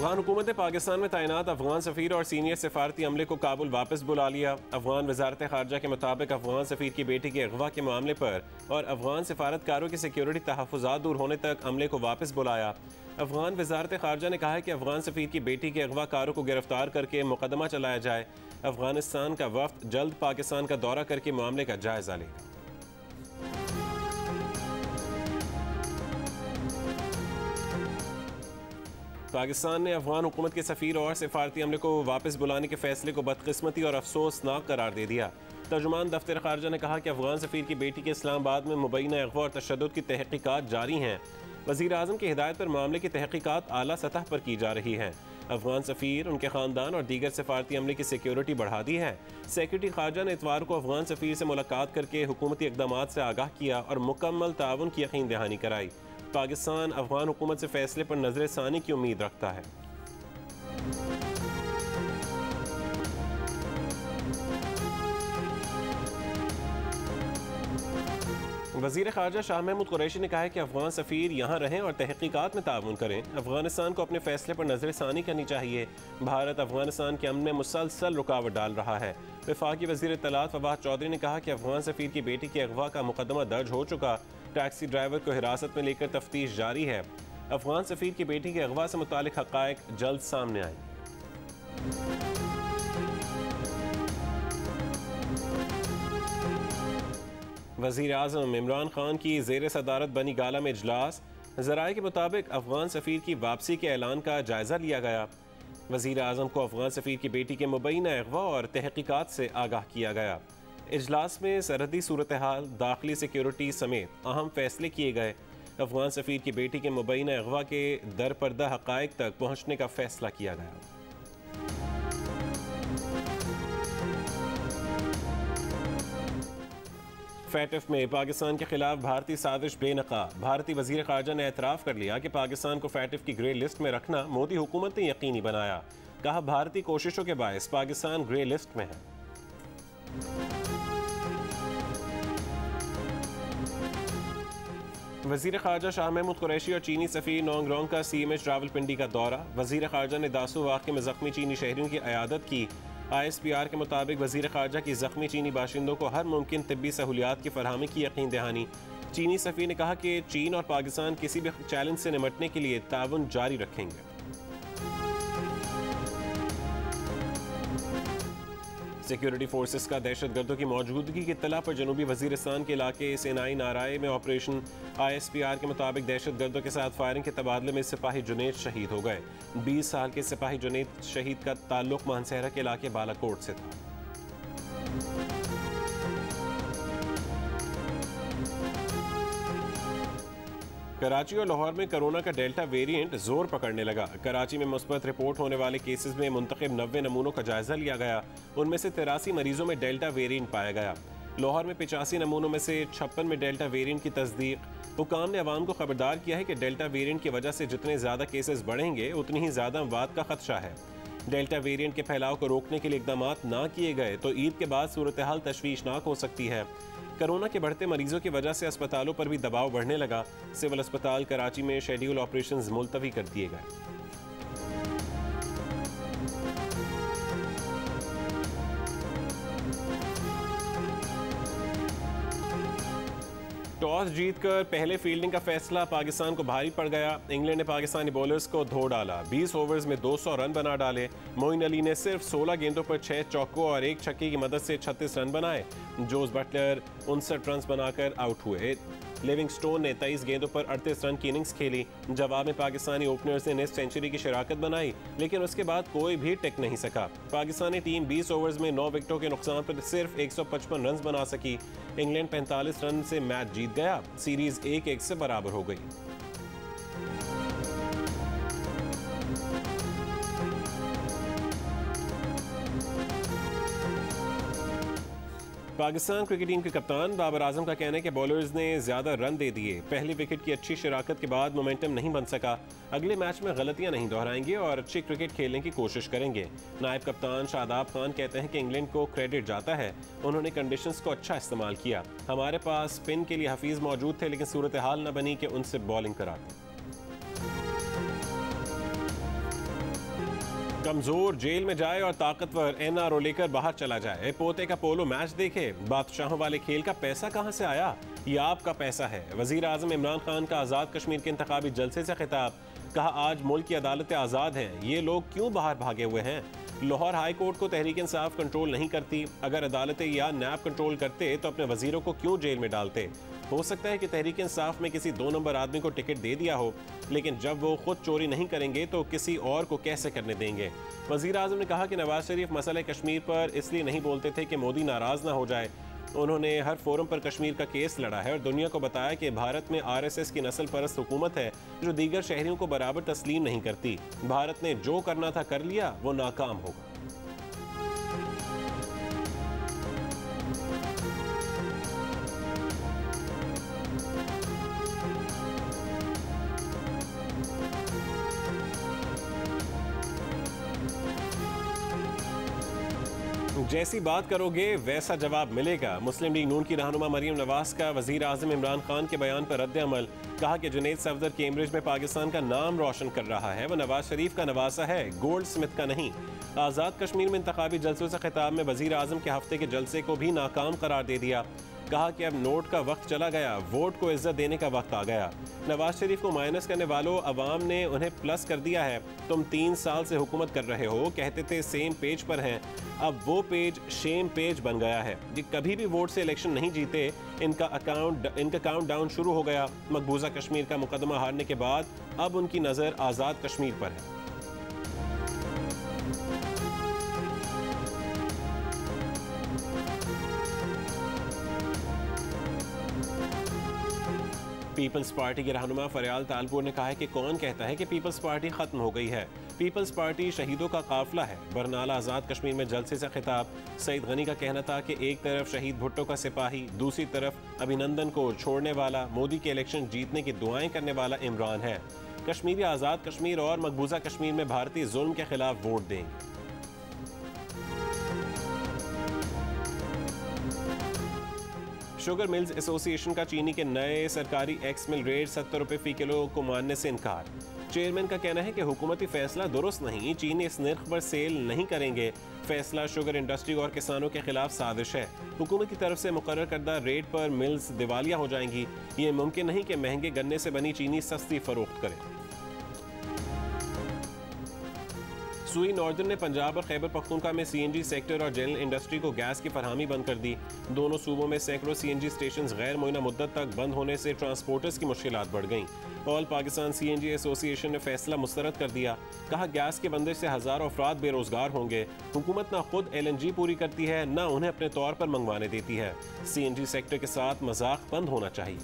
अफगान हुकूमत ने पाकिस्तान में तैनात अफगान सफीर और सीनियर सिफारती अमले को काबुल वापस बुला लिया। अफगान वजारत खारजा के मुताबिक अफगान सफीर की बेटी के अगवा के मामले पर और अफगान सिफारतकारों की सिक्योरिटी तहफ़्फ़ुज़ात दूर होने तक अमले को वापस बुलाया। अफगान वजारत खारजा ने कहा है कि अफगान सफीर की बेटी के अगवाकारों को गिरफ्तार करके मुकदमा चलाया जाए। अफगानिस्तान का वफ्द जल्द पाकिस्तान का दौरा करके मामले का जायजा लेगा। पाकिस्तान ने अफगान हुकूमत के सफ़ीर और सिफारती अमले को वापस बुलाने के फैसले को बदकिस्मती और अफसोसनाक करार दे दिया। तर्जुमान दफ्तर खारजा ने कहा कि अफगान सफ़ीर की बेटी के इस्लामाबाद में मुबैना अगवा और तशद्दुद की तहक़ीक़ात जारी हैं। वज़ीर आज़म की हिदायत पर मामले की तहक़ीक़ात आला सतह पर की जा रही है। अफगान सफ़ीर, उनके ख़ानदान और दीगर सिफारती अमले की सिक्योरिटी बढ़ा दी है। सेक्रेटरी खारजा ने इतवार को अफगान सफ़ीर से मुलाकात करके हुकूमती इक़दामात से आगाह किया और मुकम्मल ताउन की यकीन दहानी कराई। पाकिस्तान अफगान हुकूमत से फैसले पर नजर सानी की उम्मीद रखता है। वज़ीर खारजा शाह महमूद कुरैशी ने कहा है कि अफगान सफ़ीर यहाँ रहें और तहक़ीक़ात में ताउन करें। अफगानिस्तान को अपने फैसले पर नजर सानी करनी चाहिए। भारत अफगानिस्तान के अमन में मुसलसल रुकावट डाल रहा है। वफाकी वज़ीर इत्तलात फवाद चौधरी ने कहा कि अफगान सफ़ीर की बेटी के अगवा का मुकदमा दर्ज हो चुका। टैक्सी ड्राइवर को हिरासत में लेकर तफ्तीश जारी है। अफगान सफ़ीर की बेटी के अगवा से मुतालिक हक़ाइक़ जल्द सामने आए। वज़ीर आज़म इमरान खान की ज़ेर सदारत बनी गाला में इजलास। ज़राए के मुताबिक अफगान सफ़ीर की वापसी के ऐलान का जायज़ा लिया गया। वज़ीर आज़म को अफगान सफ़ीर की बेटी के मुबैना अगवा और तहक़ीक़ात से आगाह किया गया। इजलास में सरहदी सूरत हाल, दाखिली सिक्योरिटी समेत अहम फैसले किए गए। अफगान सफ़ीर की बेटी के मुबैना अगवा के दरपर्दा हक़ाइक़ तक पहुँचने का फैसला किया गया। फैटफ में पाकिस्तान के खिलाफ भारतीय साजिश बेनकाब। भारतीय वज़ीर खारजा ने एतराफ़ कर लिया कि पाकिस्तान को फैटफ की ग्रे लिस्ट में रखना मोदी हुकूमत ने यकीनी बनाया। कहा, भारतीय कोशिशों के बायस पाकिस्तान ग्रे लिस्ट में है। वज़ीर खारजा शाह महमूद कुरैशी और चीनी सफ़ीर नोंग रोंग का CMH रावलपिंडी का दौरा। वज़ीर खारजा ने दासू वाक़े में ज़ख्मी चीनी शहरियों की अयादत की। ISPR के मुताबिक वज़ीर खारजा की ज़ख्मी चीनी बाशिंदों को हर मुमकिन तिब्बी सहूलियात की फरहमी की यकीन दहानी। चीनी सफ़ीर ने कहा कि चीन और पाकिस्तान किसी भी चैलेंज से निमटने के लिए ताउन जारी रखेंगे। सिक्योरिटी फोर्सेस का दहशतगर्दों की मौजूदगी की इत्तला पर जनूबी वजीरिस्तान के इलाके सेनाई नाराए में ऑपरेशन। ISPR के मुताबिक दहशतगर्दों के साथ फायरिंग के तबादले में सिपाही जुनैद शहीद हो गए। 20 साल के सिपाही जुनैद शहीद का ताल्लुक मानसहरा के इलाके बालाकोट से था। कराची और लाहौर में कोरोना का डेल्टा वेरिएंट जोर पकड़ने लगा। कराची में मुस्बत रिपोर्ट होने वाले केसेस में मुंतखब 90 नमूनों का जायजा लिया गया। उनमें से 83 मरीजों में डेल्टा वेरिएंट पाया गया। लाहौर में 85 नमूनों में से 56 में डेल्टा वेरिएंट की तस्दीक। हुकाम ने अवाम को खबरदार किया है कि डेल्टा वेरिएंट की वजह से जितने ज़्यादा केसेस बढ़ेंगे उतनी ही ज़्यादा अमवात का खदशा है। डेल्टा वेरिएंट के फैलाव को रोकने के लिए इकदाम ना किए गए तो ईद के बाद सूरत हाल तशवीशनाक हो सकती है। कोरोना के बढ़ते मरीजों की वजह से अस्पतालों पर भी दबाव बढ़ने लगा। सिविल अस्पताल कराची में शेड्यूल ऑपरेशंस मुलतवी कर दिए गए। टॉस जीतकर पहले फील्डिंग का फैसला पाकिस्तान को भारी पड़ गया। इंग्लैंड ने पाकिस्तानी बॉलर्स को धो डाला। 20 ओवर्स में 200 रन बना डाले। मोइन अली ने सिर्फ 16 गेंदों पर 6 चौकों और 1 छक्के की मदद से 36 रन बनाए। जोस बटलर 59 रन बनाकर आउट हुए। लिविंगस्टोन ने 23 गेंदों पर 38 रन की इनिंग्स खेली। जवाब में पाकिस्तानी ओपनर्स ने निस्फ सेंचुरी की शराकत बनाई, लेकिन उसके बाद कोई भी टिक नहीं सका। पाकिस्तानी टीम 20 ओवर्स में 9 विकेटों के नुकसान पर सिर्फ 155 रन बना सकी। इंग्लैंड 45 रन से मैच जीत गया। सीरीज 1-1 से बराबर हो गई। पाकिस्तान क्रिकेट टीम के कप्तान बाबर आजम का कहना है कि बॉलर्स ने ज्यादा रन दे दिए। पहली विकेट की अच्छी शराकत के बाद मोमेंटम नहीं बन सका। अगले मैच में गलतियां नहीं दोहराएंगे और अच्छी क्रिकेट खेलने की कोशिश करेंगे। नायब कप्तान शादाब खान कहते हैं कि इंग्लैंड को क्रेडिट जाता है, उन्होंने कंडीशंस को अच्छा इस्तेमाल किया। हमारे पास स्पिन के लिए हफीज मौजूद थे, लेकिन सूरत हाल न बनी कि उनसे बॉलिंग कराते। कमजोर जेल में जाए और ताकतवर एनआरओ लेकर बाहर चला जाए, पोते का पोलो मैच देखे, बादशाहों वाले खेल का पैसा कहां से आया, ये आपका पैसा है। वजीर आजम इमरान खान का आज़ाद कश्मीर के इंतखाबी जलसे से खिताब, कहा आज मुल्क की अदालतें आज़ाद हैं, ये लोग क्यों बाहर भागे हुए हैं। लाहौर हाई कोर्ट को तहरीक इंसाफ कंट्रोल नहीं करती, अगर अदालतें या नैब कंट्रोल करते तो अपने वजीरों को क्यों जेल में डालते। हो सकता है कि तहरीक इंसाफ में किसी 2 नंबर आदमी को टिकट दे दिया हो, लेकिन जब वो खुद चोरी नहीं करेंगे तो किसी और को कैसे करने देंगे। वजीर आजम ने कहा कि नवाज शरीफ मसले कश्मीर पर इसलिए नहीं बोलते थे कि मोदी नाराज ना हो जाए। उन्होंने हर फोरम पर कश्मीर का केस लड़ा है और दुनिया को बताया कि भारत में आरएसएस की नस्ल परस्त हुकूमत है जो दीगर शहरियों को बराबर तस्लीम नहीं करती। भारत ने जो करना था कर लिया, वो नाकाम होगा। जैसी बात करोगे वैसा जवाब मिलेगा। मुस्लिम लीग नून की रहनुमा मरीम नवाज का वजीर आजम इमरान खान के बयान पर रद्द अमल, कहा कि जुनैद सफदर कैम्ब्रिज में पाकिस्तान का नाम रोशन कर रहा है, वह नवाज शरीफ का नवासा है, गोल्ड स्मिथ का नहीं। आज़ाद कश्मीर में इंतखाबी जलसों से खिताब में वजीर आजम के हफ्ते के जलसे को भी नाकाम करार दे दिया। कहा कि अब नोट का वक्त चला गया, वोट को इज्जत देने का वक्त आ गया। नवाज शरीफ को माइनस करने वालों, अवाम ने उन्हें प्लस कर दिया है। तुम 3 साल से हुकूमत कर रहे हो, कहते थे सेम पेज पर हैं, अब वो पेज शेम पेज बन गया है। ये कभी भी वोट से इलेक्शन नहीं जीते, इनका काउंट डाउन शुरू हो गया। मकबूजा कश्मीर का मुकदमा हारने के बाद अब उनकी नज़र आज़ाद कश्मीर पर है। पीपल्स पार्टी के रहनुमा फरियाल तालपुर ने कहा है कि कौन कहता है कि पीपल्स पार्टी खत्म हो गई है। पीपल्स पार्टी शहीदों का काफिला है। बरनाला आज़ाद कश्मीर में जलसे से खिताब, सईद गनी का कहना था कि एक तरफ शहीद भुट्टो का सिपाही, दूसरी तरफ अभिनंदन को छोड़ने वाला, मोदी के इलेक्शन जीतने की दुआएं करने वाला इमरान है। कश्मीरी आज़ाद कश्मीर और मकबूजा कश्मीर में भारतीय जुल्म के खिलाफ वोट देंगे। शुगर मिल्स एसोसिएशन का चीनी के नए सरकारी एक्स मिल रेट 70 रुपये फी किलो को मानने से इनकार। चेयरमैन का कहना है कि हुकूमती फैसला दुरुस्त नहीं, चीनी इस नर्ख पर सेल नहीं करेंगे। फैसला शुगर इंडस्ट्री और किसानों के खिलाफ साजिश है। हुकूमत की तरफ से मुकर्रर करदा रेट पर मिल्स दिवालिया हो जाएंगी। ये मुमकिन नहीं कि महंगे गन्ने से बनी चीनी सस्ती फरोख्त करें। सुई नॉर्दर्न ने पंजाब और खैबर पख्तूनख्वा में सीएनजी सेक्टर और जनरल इंडस्ट्री को गैस की फरहमी बंद कर दी। दोनों सूबों में सैकड़ों सीएनजी स्टेशन गैर मुय्यना मुद्दत तक बंद होने से ट्रांसपोर्टर्स की मुश्किलात बढ़ गईं। ऑल पाकिस्तान सीएनजी एसोसिएशन ने फैसला मुस्तरद कर दिया। कहा गैस के बंदिश से हज़ारों अफराद बेरोजगार होंगे। हुकूमत ना खुद LNG पूरी करती है, ना उन्हें अपने तौर पर मंगवाने देती है। सीएनजी सेक्टर के साथ मजाक बंद होना चाहिए।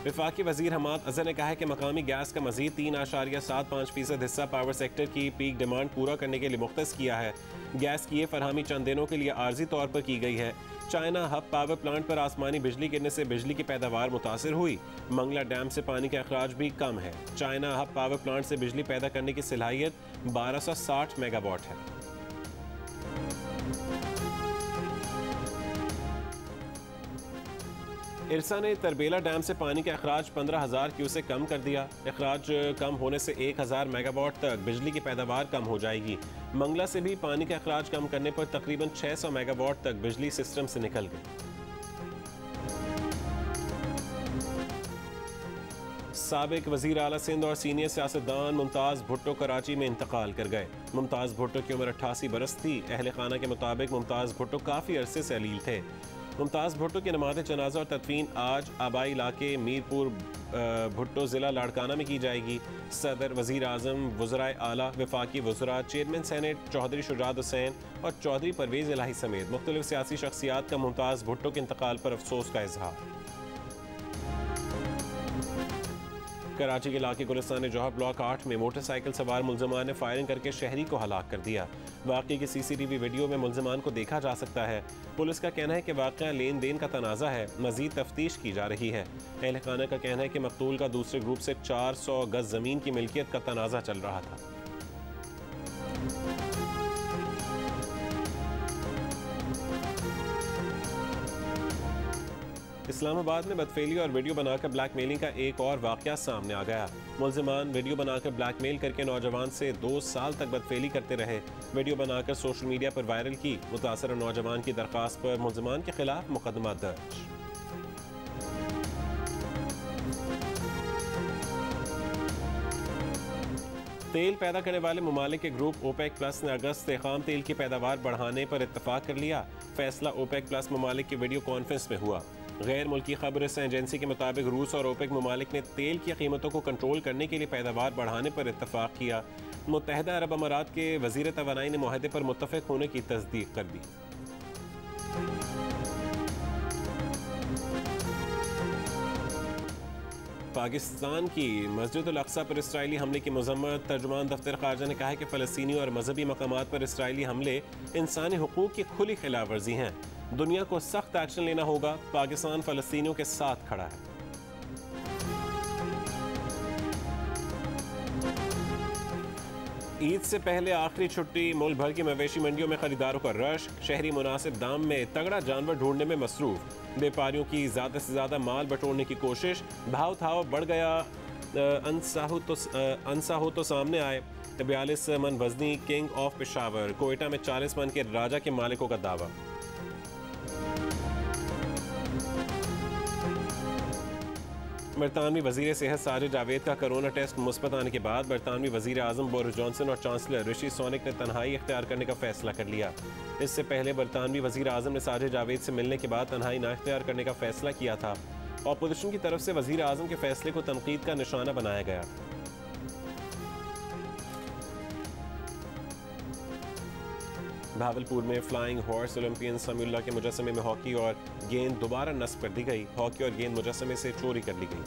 वफाकी वजीर हमाद अजहर ने कहा है कि मकामी गैस का मजीद 3.75% हिस्सा पावर सेक्टर की पीक डिमांड पूरा करने के लिए मुख्तस किया है। गैस की ये फरहमी चंद दिनों के लिए आर्जी तौर पर की गई है। चाइना हब पावर प्लांट पर आसमानी बिजली गिरने से बिजली की पैदावार मुतासर हुई। मंगला डैम से पानी का अखराज भी कम है। चाइना हब पावर प्लांट से बिजली पैदा करने की सलाहियत 1260 मेगावाट है। इरसा ने तरबेला डैम से पानी का अखराज 15,000 क्यूसेक कम कर दिया। अखराज कम होने से 1,000 मेगावाट तक बिजली की पैदावार कम हो जाएगी। मंगला से भी पानी का अखराज कम करने पर तकरीबन 600 मेगावाट तक बिजली सिस्टम से निकल गई। साबिक वजीर आला सिंध और सीनियर सियासतदान मुमताज़ भुट्टो कराची में इंतकाल कर गए। मुमताज़ भुट्टो की उम्र 88 बरस थी। अहल खाना के मुताबिक मुमताज़ भुट्टो काफ़ी अरसे से अलील थे। मुमताज़ भुट्टो की नमाज़ जनाजा और तदफीन आज आबाई इलाके मीरपुर भुट्टो ज़िला लाड़काना में की जाएगी। सदर, वज़ीर आज़म, वज़राए आला, वफाकी वज़रा, चेयरमैन सेनेट चौधरी शुजात हुसैन और चौधरी परवेज़ इलाही समेत मुख्तलिफ सियासी शख्सियात का मुमताज़ भुट्टो के इंतकाल पर अफसोस का इजहार। कराची के इलाके गुलिस्तान जौहर ब्लॉक 8 में मोटरसाइकिल सवार मुल्ज़िमान ने फायरिंग करके शहरी को हलाक कर दिया। वाक़े की CCTV वीडियो में मुल्ज़िमान को देखा जा सकता है। पुलिस का कहना है कि वाक़या लेन देन का तनाज़ा है, मज़ीद तफ्तीश की जा रही है। अहल खाना का कहना है कि मकतूल का दूसरे ग्रुप से 400 गज ज़मीन की मिल्कियत का तनाज़ा चल रहा था। इस्लामाबाद में बदफेली और वीडियो बनाकर ब्लैकमेलिंग का एक और वाकया सामने आ गया। मुल्जिमान वीडियो बनाकर ब्लैकमेल करके नौजवान से 2 साल तक बदफेली करते रहे। वीडियो बनाकर सोशल मीडिया पर वायरल की। मुतासरा नौजवान की दरख्वास्त पर मुल्जिमान के खिलाफ मुकदमा दर्ज। तेल पैदा करने वाले ममालिक के ग्रुप ओपेक प्लस ने अगस्त से खाम तेल की पैदावार बढ़ाने पर इत्तफाक कर लिया। फैसला ओपेक प्लस ममालिक की वीडियो कॉन्फ्रेंस में हुआ। गैर मुल्की खबर एजेंसी के मुताबिक रूस और ओपेक ममालिक ने तेल की कीमतों को कंट्रोल करने के लिए पैदावार बढ़ाने पर इत्तफाक किया। मुत्तहदा अरब अमारात के वज़ीर तवानाई ने मुआहदे पर मुत्तफ़िक होने की तस्दीक कर दी। पाकिस्तान की मस्जिद उल अक्सा पर इसराइली हमले की मज़म्मत। तर्जुमान दफ्तर ख़ारजा ने कहा है कि फ़लस्तीनी और मजहबी मकामात पर इसराइली हमले इंसानी हुकूक की खुली खिलाफ वर्जी हैं। दुनिया को सख्त एक्शन लेना होगा। पाकिस्तान फ़लस्तीनियों के साथ खड़ा है। ईद से पहले आखिरी छुट्टी। मुल्क भर की मवेशी मंडियों में खरीदारों का रश। शहरी मुनासिब दाम में तगड़ा जानवर ढूंढने में मसरूफ। व्यापारियों की ज़्यादा से ज़्यादा माल बटोरने की कोशिश। भाव थाव बढ़ गया। अनसा हो तो सामने आए। 42 मन वजनी किंग ऑफ पेशावर। कोयटा में 40 मन के राजा के मालिकों का दावा। बरतानवी वजीर सेहत साजिद जावेद का कोरोना टेस्ट मुस्बत आने के बाद बरतानवी वजीर आजम बोरिस जॉनसन और चांसलर ऋषि सोनक ने तन्हाई इख्तियार करने का फैसला कर लिया। इससे पहले बरतानवी वजीर आजम ने साजिद जावेद से मिलने के बाद तन्हाई ना इख्तियार करने का फैसला किया था। अपोजिशन की तरफ से वजीर आजम के फैसले को तनकीद का निशाना बनाया गया। भावलपुर में फ्लाइंग हॉर्स ओलंपियन समीउल्लाह के मुजस्समे में हॉकी और गेंद दोबारा नस्ब कर दी गई। हॉकी और गेंद मुजस्समे से चोरी कर ली गई।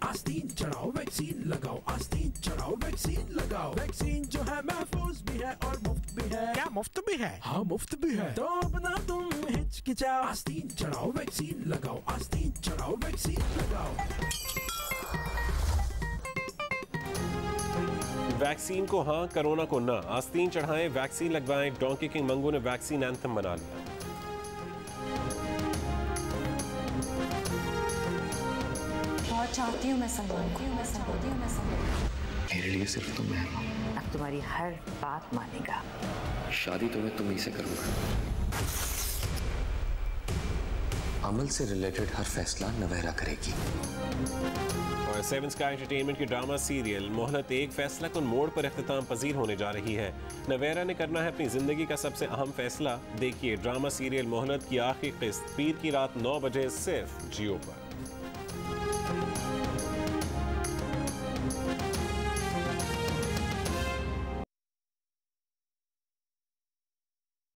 आस्तीन चढ़ाओ वैक्सीन लगाओ। आस्तीन चढ़ाओ वैक्सीन लगाओ। वैक्सीन जो है महफूज भी है और मुफ्त भी है। क्या मुफ्त भी है? हाँ मुफ्त भी है। तो अब ना तुम हिचकिचाओ। आस्तीन चढ़ाओ वैक्सीन लगाओ। आस्तीन चढ़ाओ वैक्सीन लगाओ। वैक्सीन को हाँ, कोरोना को ना। आस्तीन चढ़ाएं, वैक्सीन लगवाएं। डोंकी किंग मंगू ने वैक्सीन एंथम बना लिया। बहुत चाहती हूँ मैं सलमान को। मेरे लिए सिर्फ तुम मैं हूँ। अब तुम्हारी हर बात मानेगा। शादी तो मैं तुम्हीं से करूंगा। अमल से रिलेटेड हर फैसला नवेरा करेगी। और 7 स्काई एंटरटेनमेंट की ड्रामा सीरियल मोहलत एक फैसला कुन मोड़ पर इख्तिताम पजीर होने जा रही है। नवेरा ने करना है अपनी जिंदगी का सबसे अहम फैसला। देखिए ड्रामा सीरियल मोहलत की आखिरी किस्त पीर की रात 9 बजे सिर्फ जियो पर।